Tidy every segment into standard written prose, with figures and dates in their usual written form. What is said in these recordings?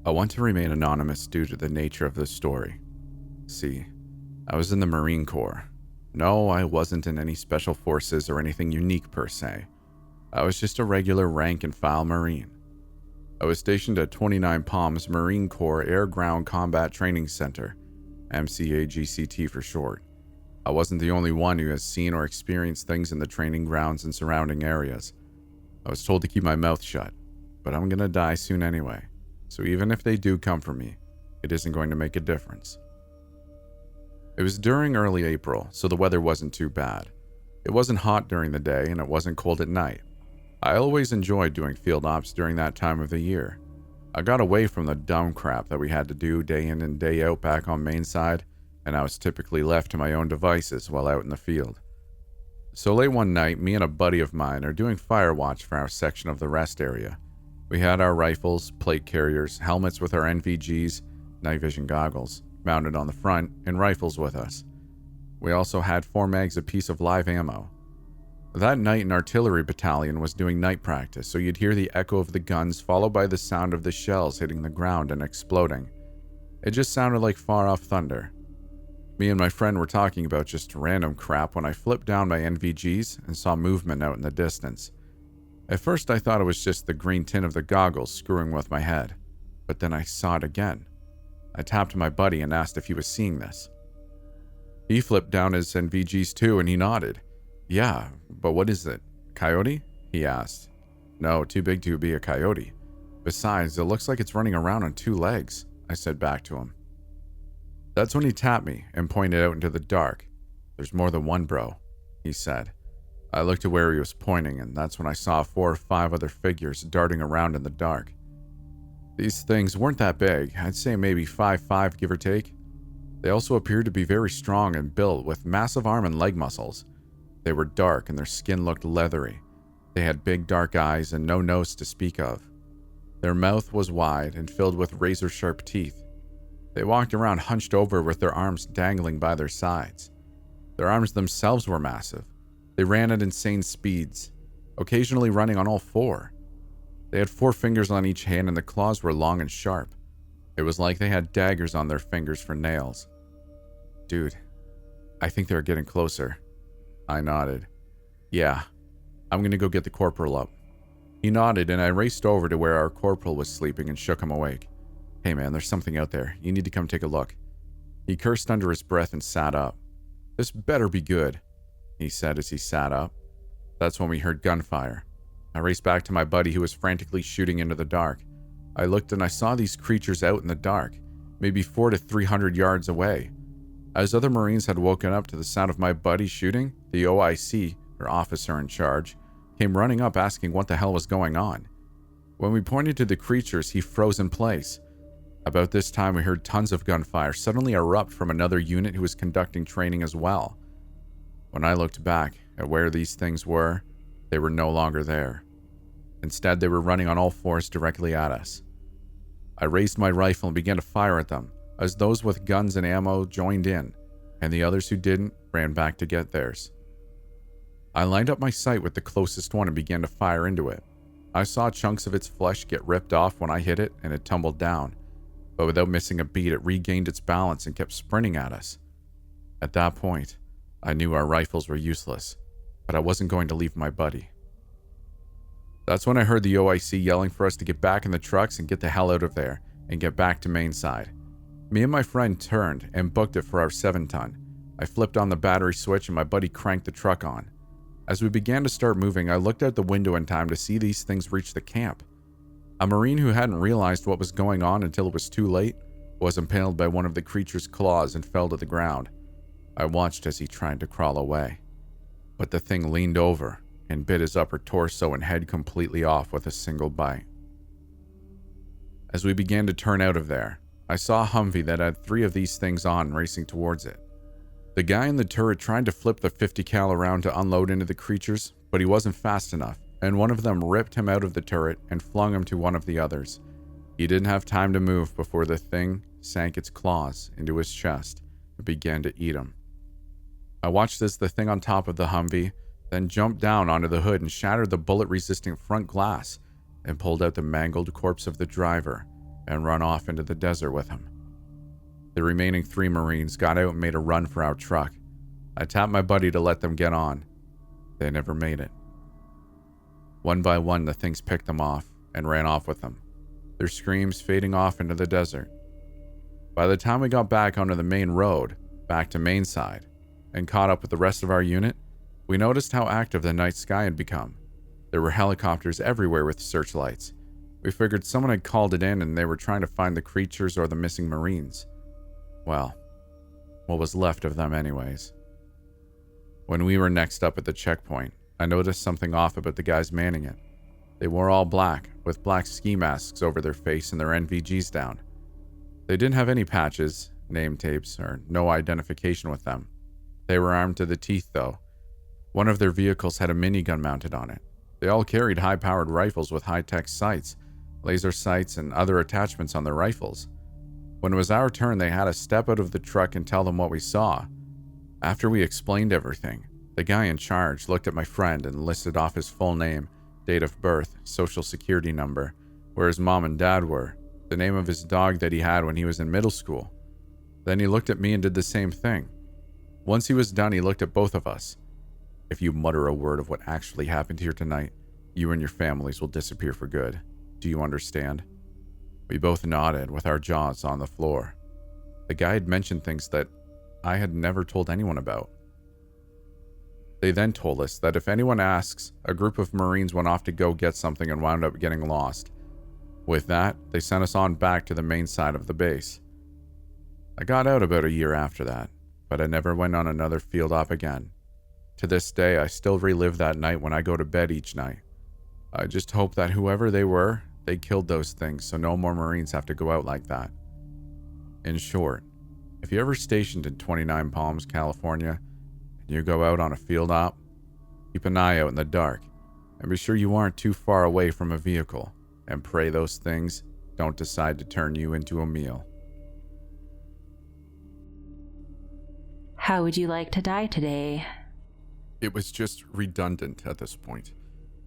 I want to remain anonymous due to the nature of this story. See, I was in the Marine Corps. No, I wasn't in any special forces or anything unique per se. I was just a regular rank and file Marine. I was stationed at 29 Palms Marine Corps Air Ground Combat Training Center, MCAGCT for short. I wasn't the only one who has seen or experienced things in the training grounds and surrounding areas. I was told to keep my mouth shut, but I'm gonna die soon anyway, so even if they do come for me, it isn't going to make a difference. It was during early April, so the weather wasn't too bad. It wasn't hot during the day and it wasn't cold at night. I always enjoyed doing field ops during that time of the year. I got away from the dumb crap that we had to do day in and day out back on Mainside, and I was typically left to my own devices while out in the field. So late one night, me and a buddy of mine are doing fire watch for our section of the rest area. We had our rifles, plate carriers, helmets with our NVGs, night vision goggles, mounted on the front, and rifles with us. We also had 4 mags apiece of live ammo. That night, an artillery battalion was doing night practice, so you'd hear the echo of the guns followed by the sound of the shells hitting the ground and exploding. It just sounded like far-off thunder. Me and my friend were talking about just random crap when I flipped down my NVGs and saw movement out in the distance. At first I thought it was just the green tint of the goggles screwing with my head, but then I saw it again. I tapped my buddy and asked if he was seeing this. He flipped down his NVGs too and he nodded. "Yeah, but what is it? Coyote?" he asked. "No, too big to be a coyote. Besides, it looks like it's running around on 2 legs, I said back to him. That's when he tapped me and pointed out into the dark. "There's more than one, bro," he said. I looked to where he was pointing, and that's when I saw 4 or 5 other figures darting around in the dark. These things weren't that big. I'd say maybe 5'5", give or take. They also appeared to be very strong and built with massive arm and leg muscles. They were dark and their skin looked leathery. They had big dark eyes and no nose to speak of. Their mouth was wide and filled with razor-sharp teeth. They walked around hunched over with their arms dangling by their sides. Their arms themselves were massive. They ran at insane speeds, occasionally running on all 4. They had 4 fingers on each hand and the claws were long and sharp. It was like they had daggers on their fingers for nails. "Dude, I think they're getting closer." I nodded. "Yeah, I'm gonna go get the corporal up." He nodded and I raced over to where our corporal was sleeping and shook him awake. "Hey man, there's something out there. You need to come take a look." He cursed under his breath and sat up. "This better be good," he said as he sat up. That's when we heard gunfire. I raced back to my buddy who was frantically shooting into the dark. I looked and I saw these creatures out in the dark, maybe 400 to 300 yards away. As other Marines had woken up to the sound of my buddy shooting, the OIC, or officer in charge, came running up asking what the hell was going on. When we pointed to the creatures, he froze in place. About this time, we heard tons of gunfire suddenly erupt from another unit who was conducting training as well. When I looked back at where these things were, they were no longer there. Instead, they were running on all 4s directly at us. I raised my rifle and began to fire at them, as those with guns and ammo joined in, and the others who didn't ran back to get theirs. I lined up my sight with the closest one and began to fire into it. I saw chunks of its flesh get ripped off when I hit it, and it tumbled down. But without missing a beat, it regained its balance and kept sprinting at us. At that point, I knew our rifles were useless, but I wasn't going to leave my buddy. That's when I heard the OIC yelling for us to get back in the trucks and get the hell out of there and get back to Mainside. Me and my friend turned and booked it for our 7-ton. I flipped on the battery switch and my buddy cranked the truck on. As we began to start moving, I looked out the window in time to see these things reach the camp. A Marine who hadn't realized what was going on until it was too late was impaled by one of the creature's claws and fell to the ground. I watched as he tried to crawl away, but the thing leaned over and bit his upper torso and head completely off with a single bite. As we began to turn out of there, I saw a Humvee that had 3 of these things on racing towards it. The guy in the turret tried to flip the 50 cal around to unload into the creatures, but he wasn't fast enough, and one of them ripped him out of the turret and flung him to one of the others. He didn't have time to move before the thing sank its claws into his chest and began to eat him. I watched as the thing on top of the Humvee then jumped down onto the hood and shattered the bullet-resistant front glass and pulled out the mangled corpse of the driver, and run off into the desert with him. The remaining 3 Marines got out and made a run for our truck. I tapped my buddy to let them get on. They never made it. One by one, the things picked them off and ran off with them, their screams fading off into the desert. By the time we got back onto the main road, back to Mainside, and caught up with the rest of our unit, we noticed how active the night sky had become. There were helicopters everywhere with searchlights. We figured someone had called it in and they were trying to find the creatures or the missing Marines. Well, what was left of them anyways. When we were next up at the checkpoint, I noticed something off about the guys manning it. They wore all black, with black ski masks over their face and their NVGs down. They didn't have any patches, name tapes, or no identification with them. They were armed to the teeth, though. One of their vehicles had a minigun mounted on it. They all carried high-powered rifles with high-tech sights, laser sights, and other attachments on their rifles. When it was our turn, they had us step out of the truck and tell them what we saw. After we explained everything, the guy in charge looked at my friend and listed off his full name, date of birth, social security number, where his mom and dad were, the name of his dog that he had when he was in middle school. Then he looked at me and did the same thing. Once he was done, he looked at both of us. If you mutter a word of what actually happened here tonight, you and your families will disappear for good. Do you understand? We both nodded with our jaws on the floor. The guy had mentioned things that I had never told anyone about. They then told us that if anyone asks, a group of Marines went off to go get something and wound up getting lost. With that, they sent us on back to the main side of the base. I got out about a year after that, but I never went on another field op again. To this day, I still relive that night when I go to bed each night. I just hope that whoever they were, they killed those things so no more Marines have to go out like that. In short, if you're ever stationed in 29 Palms, California, and you go out on a field op, keep an eye out in the dark, and be sure you aren't too far away from a vehicle, and pray those things don't decide to turn you into a meal. How would you like to die today? It was just redundant at this point.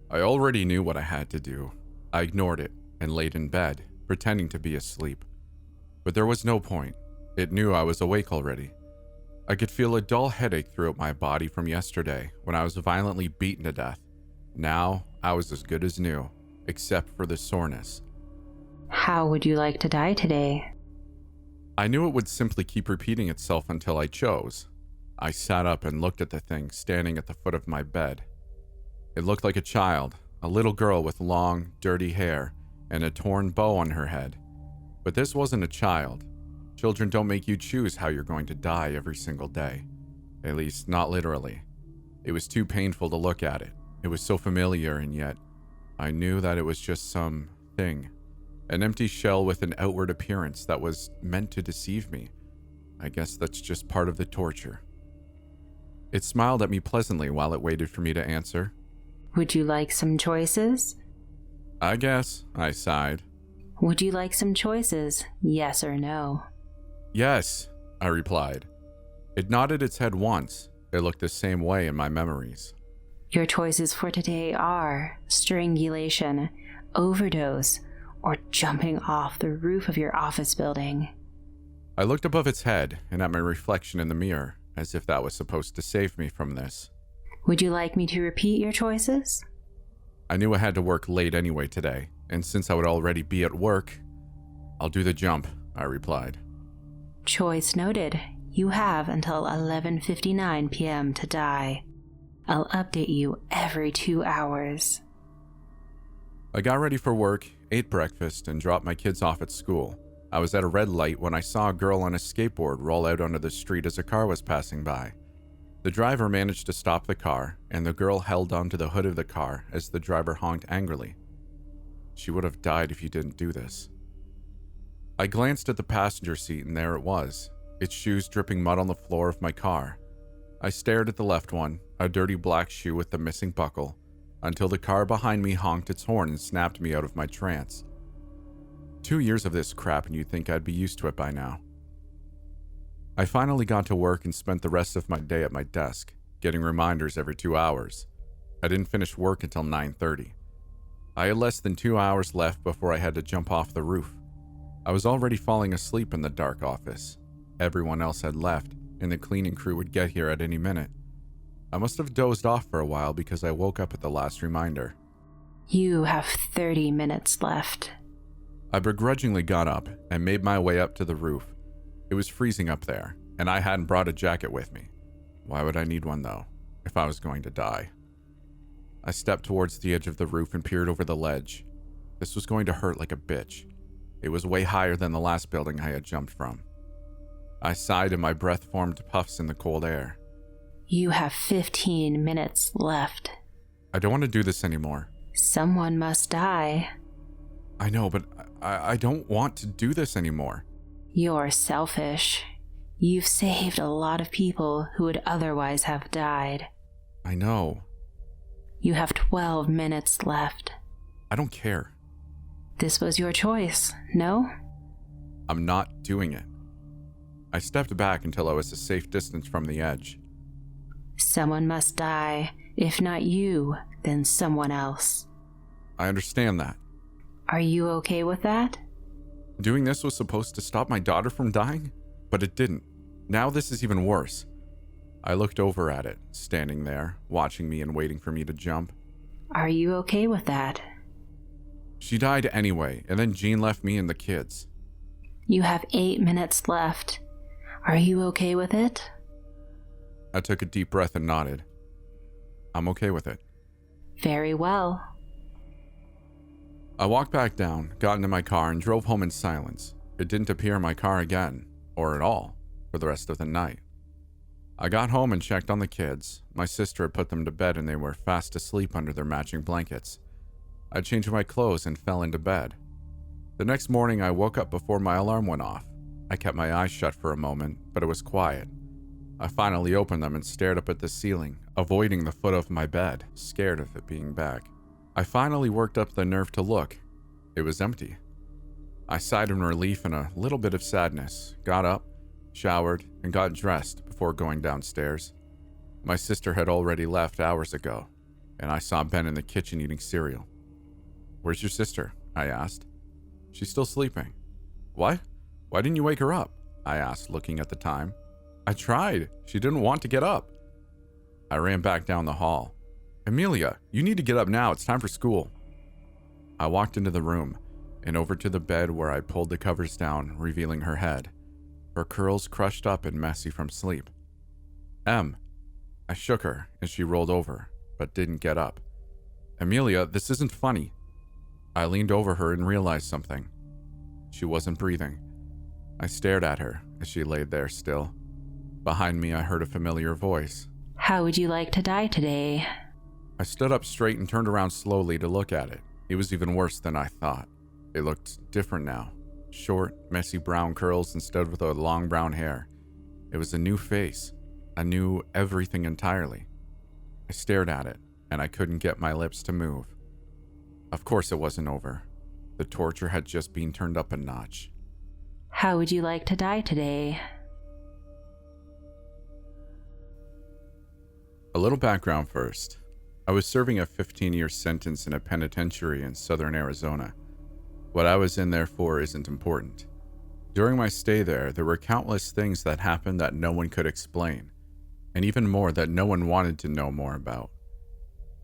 I already knew what I had to do. I ignored it and laid in bed, pretending to be asleep. But there was no point. It knew I was awake already. I could feel a dull headache throughout my body from yesterday when I was violently beaten to death. Now, I was as good as new, except for the soreness. How would you like to die today? I knew it would simply keep repeating itself until I chose. I sat up and looked at the thing standing at the foot of my bed. It looked like a child, a little girl with long, dirty hair and a torn bow on her head. But this wasn't a child. Children don't make you choose how you're going to die every single day. At least, not literally. It was too painful to look at it. It was so familiar, and yet I knew that it was just some thing. An empty shell with an outward appearance that was meant to deceive me. I guess that's just part of the torture. It smiled at me pleasantly while it waited for me to answer. Would you like some choices? I guess, I sighed. Would you like some choices, yes or no? Yes, I replied. It nodded its head once. It looked the same way in my memories. Your choices for today are strangulation, overdose, or jumping off the roof of your office building. I looked above its head and at my reflection in the mirror, as if that was supposed to save me from this. Would you like me to repeat your choices? I knew I had to work late anyway today, and since I would already be at work, I'll do the jump, I replied. Choice noted. You have until 11:59 p.m. to die. I'll update you every 2 hours. I got ready for work, ate breakfast, and dropped my kids off at school. I was at a red light when I saw a girl on a skateboard roll out onto the street as a car was passing by. The driver managed to stop the car, and the girl held onto the hood of the car as the driver honked angrily. She would have died if you didn't do this. I glanced at the passenger seat, and there it was, its shoes dripping mud on the floor of my car. I stared at the left one, a dirty black shoe with the missing buckle, until the car behind me honked its horn and snapped me out of my trance. 2 years of this crap, and you'd think I'd be used to it by now. I finally got to work and spent the rest of my day at my desk, getting reminders every 2 hours. I didn't finish work until 9:30. I had less than 2 hours left before I had to jump off the roof. I was already falling asleep in the dark office. Everyone else had left, and the cleaning crew would get here at any minute. I must have dozed off for a while because I woke up at the last reminder. You have 30 minutes left. I begrudgingly got up and made my way up to the roof. It was freezing up there, and I hadn't brought a jacket with me. Why would I need one, though, if I was going to die? I stepped towards the edge of the roof and peered over the ledge. This was going to hurt like a bitch. It was way higher than the last building I had jumped from. I sighed and my breath formed puffs in the cold air. You have 15 minutes left. I don't want to do this anymore. Someone must die. I know, but I don't want to do this anymore. You're selfish. You've saved a lot of people who would otherwise have died. I know. You have 12 minutes left. I don't care. This was your choice, no? I'm not doing it. I stepped back until I was a safe distance from the edge. Someone must die. If not you, then someone else. I understand that. Are you okay with that? Doing this was supposed to stop my daughter from dying, but it didn't. Now this is even worse. I looked over at it, standing there, watching me and waiting for me to jump. Are you okay with that? She died anyway, and then Jean left me and the kids. You have 8 minutes left. Are you okay with it? I took a deep breath and nodded. I'm okay with it. Very well. I walked back down, got into my car, and drove home in silence. It didn't appear in my car again, or at all, for the rest of the night. I got home and checked on the kids. My sister had put them to bed and they were fast asleep under their matching blankets. I changed my clothes and fell into bed. The next morning, I woke up before my alarm went off. I kept my eyes shut for a moment, but it was quiet. I finally opened them and stared up at the ceiling, avoiding the foot of my bed, scared of it being back. I finally worked up the nerve to look. It was empty. I sighed in relief and a little bit of sadness, got up, showered, and got dressed before going downstairs. My sister had already left hours ago, and I saw Ben in the kitchen eating cereal. "Where's your sister?" I asked. "She's still sleeping." "What? Why didn't you wake her up?" I asked, looking at the time. "I tried. She didn't want to get up." I ran back down the hall. "Amelia, you need to get up now. It's time for school." I walked into the room and over to the bed where I pulled the covers down, revealing her head, her curls crushed up and messy from sleep. "Em." I shook her and she rolled over, but didn't get up. "Amelia, this isn't funny." I leaned over her and realized something. She wasn't breathing. I stared at her as she laid there still. Behind me, I heard a familiar voice. How would you like to die today? I stood up straight and turned around slowly to look at it. It was even worse than I thought. It looked different now. Short, messy brown curls instead of the long brown hair. It was a new face, a new everything entirely. I stared at it, and I couldn't get my lips to move. Of course it wasn't over. The torture had just been turned up a notch. How would you like to die today? A little background first. I was serving a 15-year sentence in a penitentiary in southern Arizona. What I was in there for isn't important. During my stay there were countless things that happened that no one could explain, and even more that no one wanted to know more about.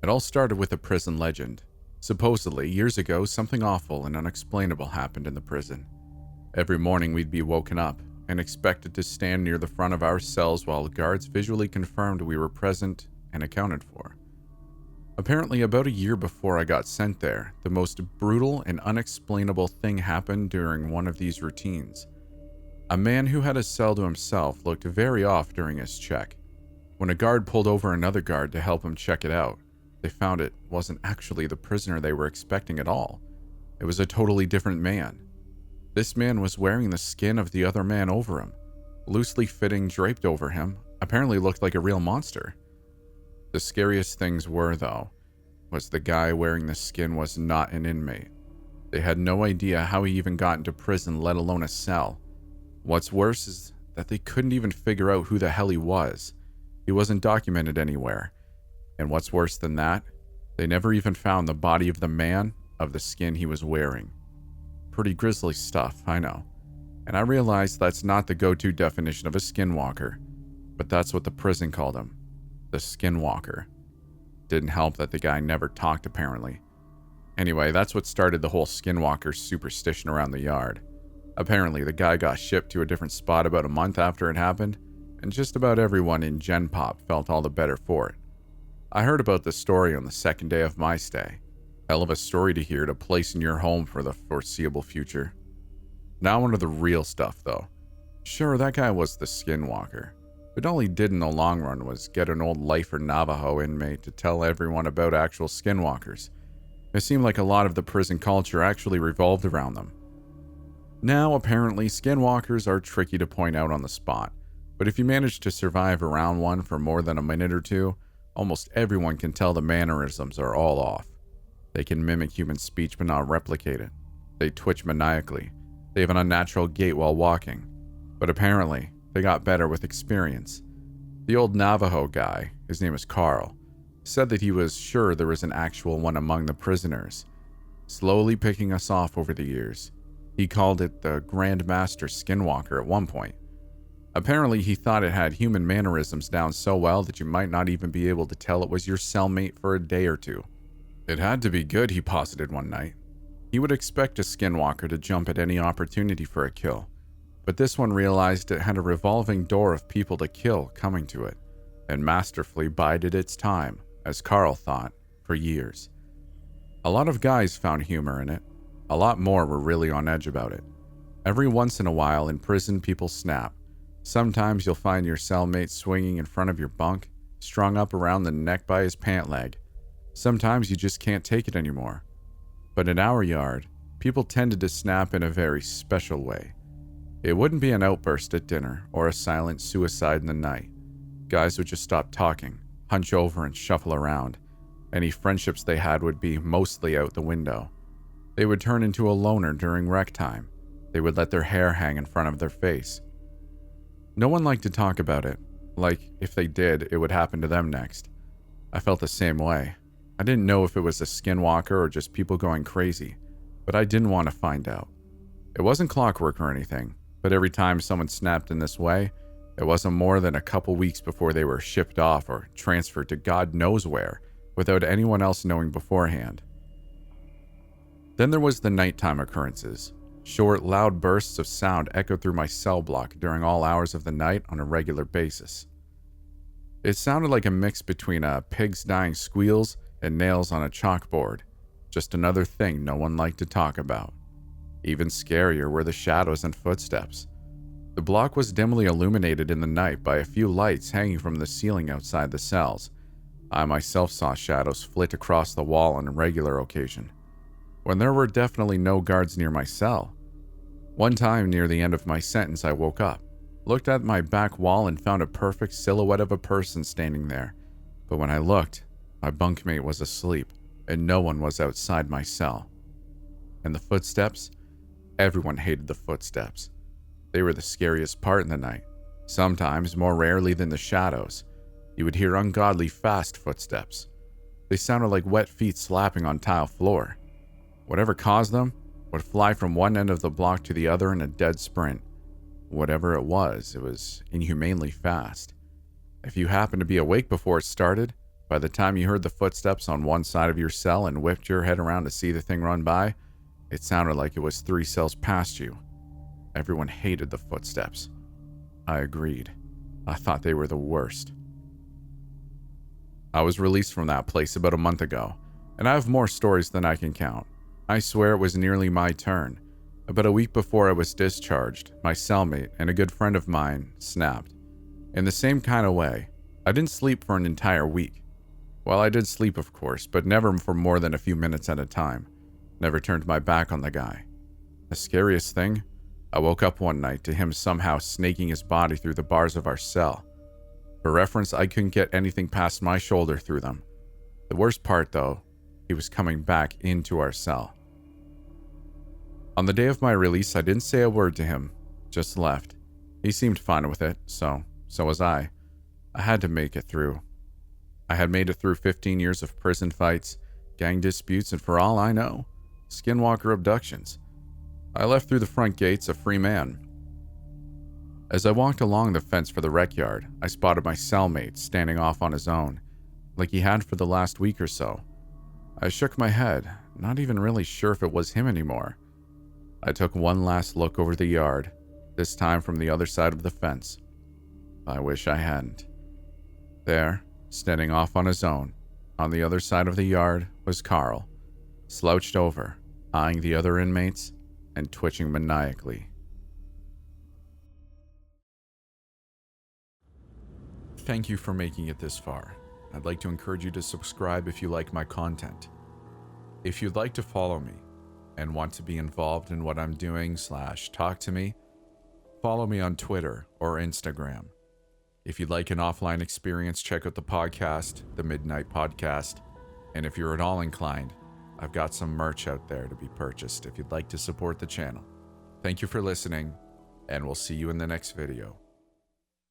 It all started with a prison legend. Supposedly, years ago, something awful and unexplainable happened in the prison. Every morning we'd be woken up and expected to stand near the front of our cells while guards visually confirmed we were present and accounted for. Apparently, about a year before I got sent there, the most brutal and unexplainable thing happened during one of these routines. A man who had a cell to himself looked very off during his check. When a guard pulled over another guard to help him check it out, they found it wasn't actually the prisoner they were expecting at all. It was a totally different man. This man was wearing the skin of the other man over him, loosely fitting draped over him, apparently looked like a real monster. The scariest things were, though, was the guy wearing the skin was not an inmate. They had no idea how he even got into prison, let alone a cell. What's worse is that they couldn't even figure out who the hell he was. He wasn't documented anywhere. And what's worse than that, they never even found the body of the man of the skin he was wearing. Pretty grisly stuff, I know. And I realize that's not the go-to definition of a skinwalker, but that's what the prison called him. The skinwalker. Didn't help that the guy never talked, apparently. Anyway, that's what started the whole skinwalker superstition around the yard. Apparently, the guy got shipped to a different spot about a month after it happened, and just about everyone in Gen Pop felt all the better for it. I heard about this story on the second day of my stay. Hell of a story to hear to place in your home for the foreseeable future. Now onto the real stuff, though. Sure, that guy was the skinwalker, but all he did in the long run was get an old lifer Navajo inmate to tell everyone about actual skinwalkers. It seemed like a lot of the prison culture actually revolved around them. Now, apparently, skinwalkers are tricky to point out on the spot, but if you manage to survive around one for more than a minute or two, almost everyone can tell the mannerisms are all off. They can mimic human speech but not replicate it. They twitch maniacally. They have an unnatural gait while walking. But apparently, they got better with experience. The old Navajo guy, his name is Carl, said that he was sure there was an actual one among the prisoners, slowly picking us off over the years. He called it the Grand Master Skinwalker at one point. Apparently, he thought it had human mannerisms down so well that you might not even be able to tell it was your cellmate for a day or two. It had to be good, he posited one night. He would expect a skinwalker to jump at any opportunity for a kill, but this one realized it had a revolving door of people to kill coming to it, and masterfully bided its time, as Carl thought, for years. A lot of guys found humor in it. A lot more were really on edge about it. Every once in a while in prison, people snap. Sometimes you'll find your cellmate swinging in front of your bunk, strung up around the neck by his pant leg. Sometimes you just can't take it anymore. But in our yard, people tended to snap in a very special way. It wouldn't be an outburst at dinner or a silent suicide in the night. Guys would just stop talking, hunch over and shuffle around. Any friendships they had would be mostly out the window. They would turn into a loner during rec time. They would let their hair hang in front of their face. No one liked to talk about it. Like, if they did, it would happen to them next. I felt the same way. I didn't know if it was a skinwalker or just people going crazy, but I didn't want to find out. It wasn't clockwork or anything, but every time someone snapped in this way, it wasn't more than a couple weeks before they were shipped off or transferred to God knows where, without anyone else knowing beforehand. Then there was the nighttime occurrences. Short, loud bursts of sound echoed through my cell block during all hours of the night on a regular basis. It sounded like a mix between a pig's dying squeals and nails on a chalkboard. Just another thing no one liked to talk about. Even scarier were the shadows and footsteps. The block was dimly illuminated in the night by a few lights hanging from the ceiling outside the cells. I myself saw shadows flit across the wall on a regular occasion, when there were definitely no guards near my cell. One time near the end of my sentence, I woke up, looked at my back wall and found a perfect silhouette of a person standing there. But when I looked, my bunkmate was asleep, and no one was outside my cell. And the footsteps? Everyone hated the footsteps. They were the scariest part in the night. Sometimes, more rarely than the shadows, you would hear ungodly fast footsteps. They sounded like wet feet slapping on tile floor. Whatever caused them would fly from one end of the block to the other in a dead sprint. Whatever it was inhumanely fast. If you happened to be awake before it started, by the time you heard the footsteps on one side of your cell and whipped your head around to see the thing run by, it sounded like it was 3 cells past you. Everyone hated the footsteps. I agreed. I thought they were the worst. I was released from that place about a month ago, and I have more stories than I can count. I swear it was nearly my turn. About a week before I was discharged, my cellmate and a good friend of mine snapped. In the same kind of way, I didn't sleep for an entire week. Well, I did sleep, of course, but never for more than a few minutes at a time. Never turned my back on the guy. The scariest thing? I woke up one night to him somehow snaking his body through the bars of our cell. For reference, I couldn't get anything past my shoulder through them. The worst part, though, he was coming back into our cell. On the day of my release, I didn't say a word to him, just left. He seemed fine with it, so was I. I had to make it through. I had made it through 15 years of prison fights, gang disputes, and for all I know, skinwalker abductions. I left through the front gates a free man. As I walked along the fence for the rec yard, I spotted my cellmate standing off on his own, like he had for the last week or so. I shook my head, not even really sure if it was him anymore. I took one last look over the yard, this time from the other side of the fence. I wish I hadn't. There, standing off on his own, on the other side of the yard, was Carl, slouched over, eyeing the other inmates and twitching maniacally. Thank you for making it this far. I'd like to encourage you to subscribe if you like my content. If you'd like to follow me and want to be involved in what I'm doing / talk to me, follow me on Twitter or Instagram. If you'd like an offline experience, check out the podcast, The Midnight Podcast. And if you're at all inclined, I've got some merch out there to be purchased if you'd like to support the channel. Thank you for listening, and we'll see you in the next video.